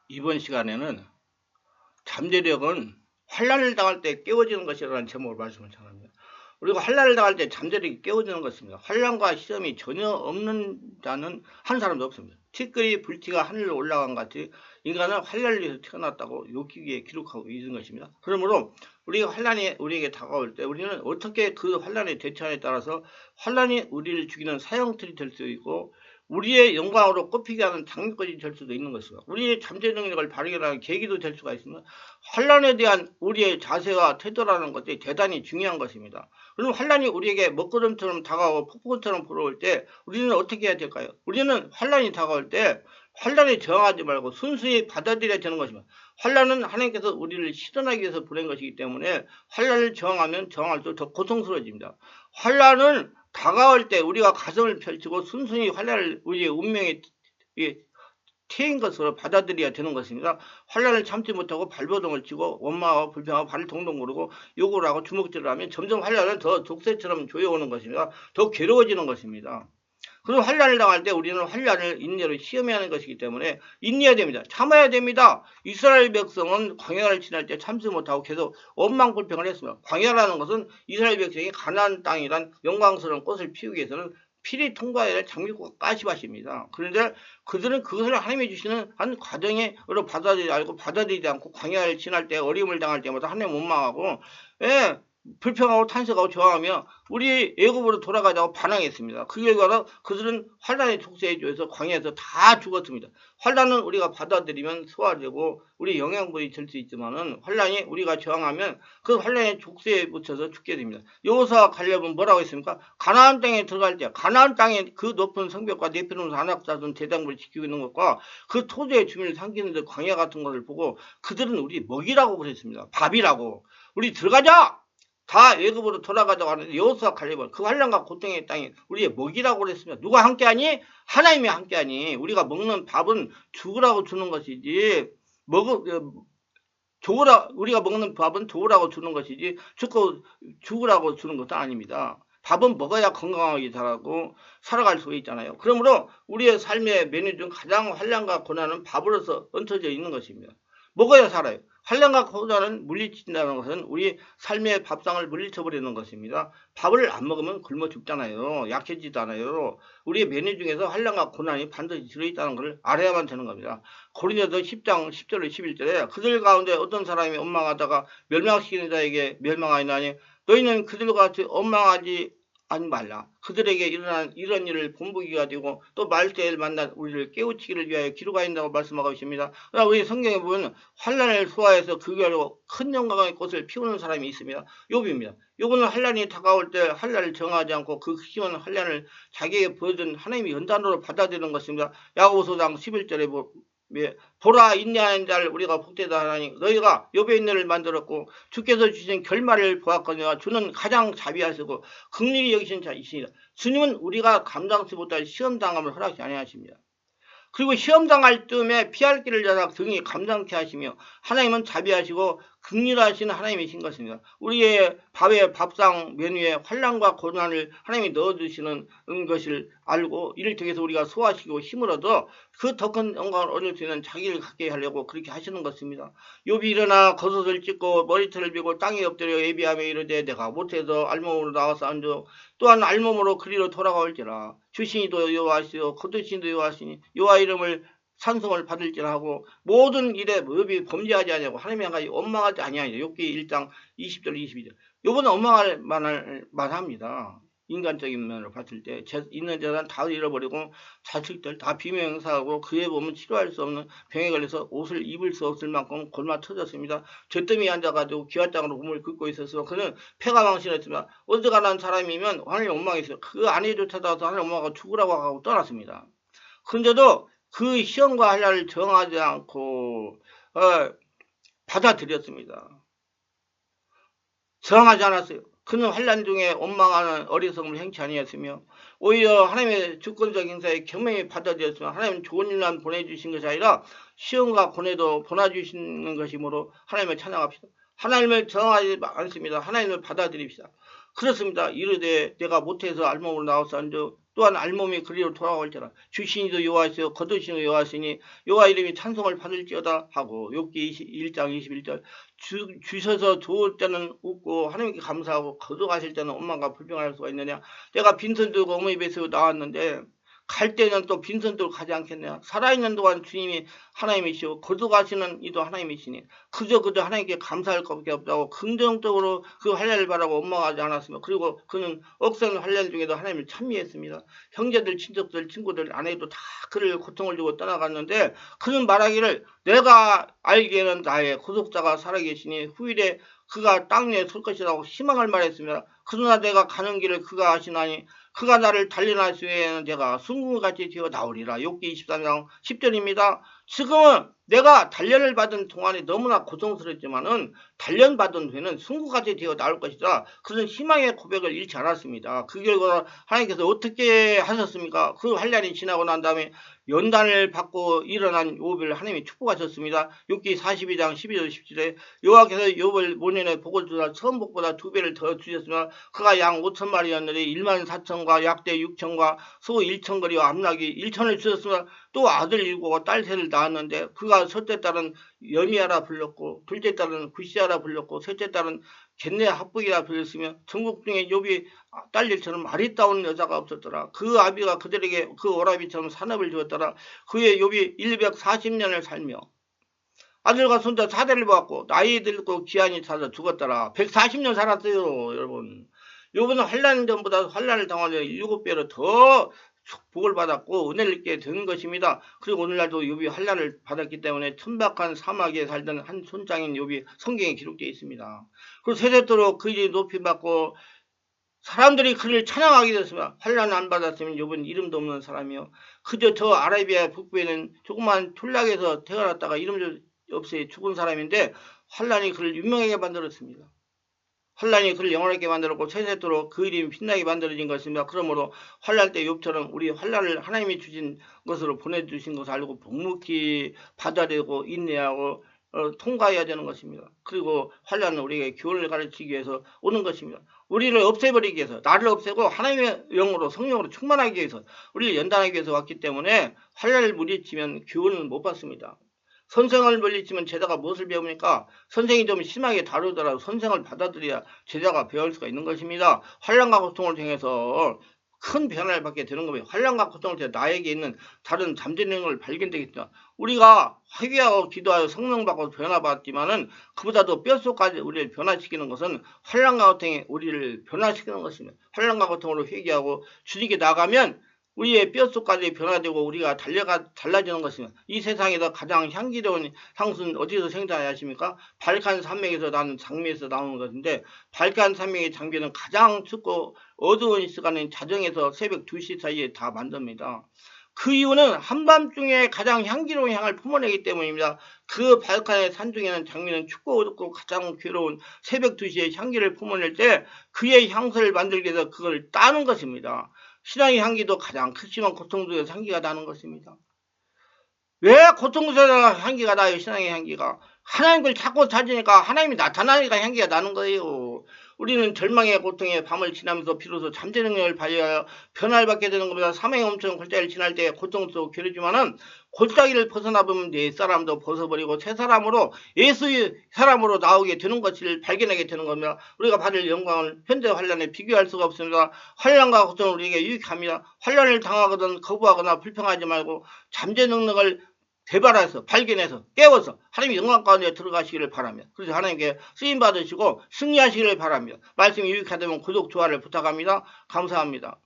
이번 시간에는 잠재력은 환란을 당할 때 깨워지는 것이라는 제목을 말씀을 전합니다. 우리가 환란을 당할 때 잠재력이 깨워지는 것입니다. 환란과 시험이 전혀 없는 자는 한 사람도 없습니다. 티끌이 불티가 하늘로 올라간 같이 인간은 환란을 위해서 태어났다고 욥기에 기록하고 있는 것입니다. 그러므로 우리가 환란이 우리에게 다가올 때 우리는 어떻게 그 환란에 대처하냐에 따라서 환란이 우리를 죽이는 사형틀이 될 수 있고 우리의 영광으로 꼽히게 하는 장미꽃이 될 수도 있는 것이고 우리의 잠재 능력을 발견하는 계기도 될 수가 있습니다. 환란에 대한 우리의 자세와 태도라는 것이 대단히 중요한 것입니다. 그럼 환란이 우리에게 먹구름처럼 다가오고 폭풍처럼 불어올 때 우리는 어떻게 해야 될까요? 우리는 환란이 다가올 때 환란에 저항하지 말고 순수히 받아들여야 되는 것입니다. 환란은 하나님께서 우리를 실현하기 위해서 보낸 것이기 때문에 환란을 저항하면 저항할수록 더 고통스러워집니다. 환란은 다가올 때 우리가 가슴을 펼치고 순순히 환란을 우리의 운명에 태인 것으로 받아들여야 되는 것입니다. 환란을 참지 못하고 발버둥을 치고 원망하고 불평하고 발을 동동 구르고 욕을 하고 주먹질을 하면 점점 환란은 더 족쇄처럼 조여오는 것입니다. 더 괴로워지는 것입니다. 그리고 환란을 당할 때 우리는 환란을 인내로 시험해야 하는 것이기 때문에 인내해야 됩니다. 참아야 됩니다. 이스라엘 백성은 광야를 지날 때 참지 못하고 계속 원망불평을 했습니다. 광야라는 것은 이스라엘 백성이 가나안 땅이란 영광스러운 꽃을 피우기 위해서는 필히 통과해야 할 장미꽃과 가시밭입니다. 그런데 그들은 그것을 하나님이 주시는 한 과정으로 받아들이지 않고 광야를 지날 때 어려움을 당할 때마다 하나님 원망하고 불평하고 탄식하고 저항하며 우리 애굽으로 돌아가자고 반항했습니다. 그 결과로 그들은 환란의 족쇄에 조여서 광야에서 다 죽었습니다. 환란은 우리가 받아들이면 소화되고 우리 영양분이 될 수 있지만은 환란이 우리가 저항하면 그 환란의 족쇄에 묻혀서 죽게 됩니다. 여호수아 갈렙은 뭐라고 했습니까? 가나안 땅에 들어갈 때 가나안 땅에 그 높은 성벽과 네피lim 안악사둔 대장부를 지키고 있는 것과 그 토지의 주민을 삼키는 데 광야 같은 것을 보고 그들은 우리 먹이라고 그랬습니다. 밥이라고. 우리 들어가자! 다 애굽으로 돌아가자고 하는데 여호수아 갈렙은 그 환란과 고통의 땅이 우리의 먹이라고 그랬습니다. 누가 함께하니? 하나님이 함께하니. 우리가 먹는 밥은 죽으라고 주는 것이지 우리가 먹는 밥은 좋으라고 주는 것이지 죽으라고 주는 것도 아닙니다. 밥은 먹어야 건강하게 자라고 살아갈 수 있잖아요. 그러므로 우리의 삶의 메뉴 중 가장 환란과 고난은 밥으로서 얹혀져 있는 것입니다. 먹어야 살아요. 환란과 고난을 물리친다는 것은 우리 삶의 밥상을 물리쳐버리는 것입니다. 밥을 안 먹으면 굶어 죽잖아요. 약해지지도 않아요. 우리의 메뉴 중에서 환란과 고난이 반드시 들어있다는 것을 알아야만 되는 겁니다. 고린도서 10장 10절로 11절에 그들 가운데 어떤 사람이 원망하다가 멸망시키는 자에게 멸망하였나니 너희는 그들과 같이 원망하지 하지 말라. 그들에게 일어난 이런 일을 본보기가 되고 또 말세를 만난 우리를 깨우치기를 위하여 기록하인다고 말씀하고 있습니다. 그러나 우리 성경에 보면 환란을 소화해서 그 결로 큰 영광의 꽃을 피우는 사람이 있습니다. 욥입니다. 욥은 환란이 다가올 때 환란을 정하지 않고 그 심한 환란을 자기에게 보여준 하나님의 연단으로 받아들이는 것입니다. 야고보서 11절에 보라 인내하는 자를 우리가 복되다 하나니 너희가 욥의 인내를 만들었고 주께서 주신 결말을 보았거니와 주는 가장 자비하시고 긍휼히 여기신 자이시니라. 주님은 우리가 감당치 못할 시험당함을 허락지 아니하십니다. 그리고 시험당할 쯤에 피할 길을 여사 등이 감당케 하시며 하나님은 자비하시고 긍휼하신 하나님이신 것입니다. 우리의 밥의 밥상 메뉴에 환란과 고난을 하나님이 넣어주시는 것을 알고 이를 통해서 우리가 소화시키고 힘을 얻어 그 더 큰 영광을 얻을 수 있는 자기를 갖게 하려고 그렇게 하시는 것입니다. 욥이 일어나 겉옷을 찢고 머리털을 비고 땅에 엎드려 예비하며 이르되 내가 못해서 알몸으로 나와서 앉아 또한 알몸으로 그리로 돌아가올지라. 주신이도 여호와시요 거두신이도 여호와시니 여호와 이름을 찬송을 받을지라 하고 모든 일에 욥이 범죄하지 아니하고 하나님의 한 가지 원망하지 아니하니라. 욥기 1장 20절 22절. 욥은 원망할 만합니다. 인간적인 면으로 봤을 때 있는 재산 다 잃어버리고 자식들 다 비명사하고 그에 보면 치료할 수 없는 병에 걸려서 옷을 입을 수 없을 만큼 골마 터졌습니다. 잿더미에 앉아가지고 기와장으로 몸을 긁고 있었으면 그는 폐가 망신했지만 어지간한 사람이면 하나님 원망했어요. 그 아내조차도 하나님 원망하고 죽으라고 하고 떠났습니다. 그런데도 그 시험과 환란을 정하지 않고 받아들였습니다. 저항하지 않았어요. 그는 환란 중에 원망하는 어리석음을 행치 아니했으며 오히려 하나님의 주권적 인사에 겸허히 받아들였으면 하나님은 좋은 일만 보내주신 것이 아니라 시험과 고뇌도 보내주시는 것이므로 하나님을 찬양합시다. 하나님을 저항하지 않습니다. 하나님을 받아들입시다. 그렇습니다. 이르되 내가 못해서 알몸으로 나왔사온즉 또한 알몸이 그리로 돌아올 때라 주신이도 여호와시요 거두신이도 여호와시니 여호와 이름이 찬송을 받을지어다 하고 욥기 1장 21절 주셔서 좋을 때는 웃고 하나님께 감사하고 거두가실 때는 원망과 불평할 수가 있느냐. 내가 빈손 들고 어머니 뱃속에 나왔는데 갈 때는 또 빈손 들고 가지 않겠냐. 살아있는 동안 주님이 하나님이시오 거두가시는 이도 하나님이시니 그저 하나님께 감사할 것밖에 없다고 긍정적으로 그 할례를 바라고 원망하지 않았으며 그리고 그는 억센 할례 중에도 하나님을 찬미했습니다. 형제들 친척들 친구들 아내도 다 그를 고통을 주고 떠나갔는데 그는 말하기를 내가 알기에는 나의 구속자가 살아계시니 후일에 그가 땅 위에 설 것이라고 희망을 말했습니다. 그러나 내가 가는 길을 그가 아시나니 그가 나를 단련할 수에는 내가 순금같이 되어 나오리라. 욥기 23장 10절입니다. 지금은 내가 단련을 받은 동안에 너무나 고통스럽지만은 단련받은 후에는 순금같이 되어 나올 것이다. 그런 희망의 고백을 잃지 않았습니다. 그 결과 하나님께서 어떻게 하셨습니까? 그 환란이 지나고 난 다음에 연단을 받고 일어난 욥을 하나님이 축복하셨습니다. 욥기 42장 12절 17절에 여호와께서 욥을 모년에 복을 주사 처음 복보다 2배를 더 주셨으며 그가 양 5,000마리였는데 14,000과 약대 6,000과 소 1,000거리와 암낙이 1,000을 주셨으며 또 아들 7과 딸 3를 낳았는데 그가 첫째 딸은 여미야라 불렀고 둘째 딸은 구시야라 불렀고 셋째 딸은 겟네 합북이라 불렸으며 전국 중에 욥이 딸들처럼 아리따운 여자가 없었더라. 그 아비가 그들에게 그 오라비처럼 산업을 주었더라. 그의 욥이 140년을 살며 아들과 손자 4대를 보았고 나이 들고 귀환이 차서 죽었더라. 140년 살았어요. 여러분. 욥은 환란 전보다 환란을 당하여 7배로 더 복을 받았고 은혜를 입게 된 것입니다. 그리고 오늘날도 욥이 환란을 받았기 때문에 천박한 사막에 살던 한 손장인 욥이 성경에 기록되어 있습니다. 그리고 세세토록 그 일이 높임받고 사람들이 그를 찬양하게 됐습니다. 환란 안 받았으면 욥은 이름도 없는 사람이요. 그저 저 아라비아 북부에는 조그만 촌락에서 태어났다가 이름도 없이 죽은 사람인데 환란이 그를 유명하게 만들었습니다. 환란이 그를 영원하게 만들었고 세세토록 그 이름이 빛나게 만들어진 것입니다. 그러므로 환란 때 욥처럼 우리 환란을 하나님이 주신 것으로 보내주신 것을 알고 묵묵히 받아들이고 인내하고 통과해야 되는 것입니다. 그리고 환란은 우리에게 교훈을 가르치기 위해서 오는 것입니다. 우리를 없애버리기 위해서 나를 없애고 하나님의 영으로 성령으로 충만하기 위해서 우리를 연단하기 위해서 왔기 때문에 환란을 물리치면 교훈을 못 받습니다. 선생을 물리치면 제자가 무엇을 배웁니까? 선생이 좀 심하게 다루더라도 선생을 받아들여야 제자가 배울 수가 있는 것입니다. 환란과 고통을 통해서 큰 변화를 받게 되는 겁니다. 환란과 고통을 통해 나에게 있는 다른 잠재는 걸 발견되겠죠. 우리가 회개하고 기도하여 성령 받고 변화받지만은 그보다도 뼛속까지 우리를 변화시키는 것은 환란과 고통이 우리를 변화시키는 것입니다. 환란과 고통으로 회개하고 주님께 나가면 우리의 뼛속까지 변화되고 우리가 달라지는 것입니다. 이 세상에서 가장 향기로운 향수는 어디서 생산하십니까? 발칸 산맥에서 나는 장미에서 나오는 것인데 발칸 산맥의 장미는 가장 춥고 어두운 시간인 자정에서 새벽 2시 사이에 다 만듭니다. 그 이유는 한밤중에 가장 향기로운 향을 품어내기 때문입니다. 그 발칸의 산중에는 장미는 춥고 어둡고 가장 괴로운 새벽 2시에 향기를 품어낼 때 그의 향수를 만들기 위해서 그걸 따는 것입니다. 신앙의 향기도 가장 크지만 고통 속에서 향기가 나는 것입니다. 왜 고통 속에서 향기가 나요? 신앙의 향기가. 하나님을 자꾸 찾으니까 하나님이 나타나니까 향기가 나는 거예요. 우리는 절망의 고통에 밤을 지나면서 비로소 잠재 능력을 발휘하여 변화를 받게 되는 겁니다. 사망의 엄청 골짜기를 지날 때 고통 속 괴롭지만은 골짜기를 벗어나보면 내 사람도 벗어버리고 새 사람으로 예수의 사람으로 나오게 되는 것을 발견하게 되는 겁니다. 우리가 받을 영광을 현재 환란에 비교할 수가 없습니다. 환란과 고통은 우리에게 유익합니다. 환란을 당하거든 거부하거나 불평하지 말고 잠재 능력을 개발해서 발견해서 깨워서 하나님의 영광 가운데 들어가시기를 바랍니다. 그래서 하나님께 쓰임 받으시고 승리하시기를 바랍니다. 말씀이 유익하다면 구독, 좋아요를 부탁합니다. 감사합니다.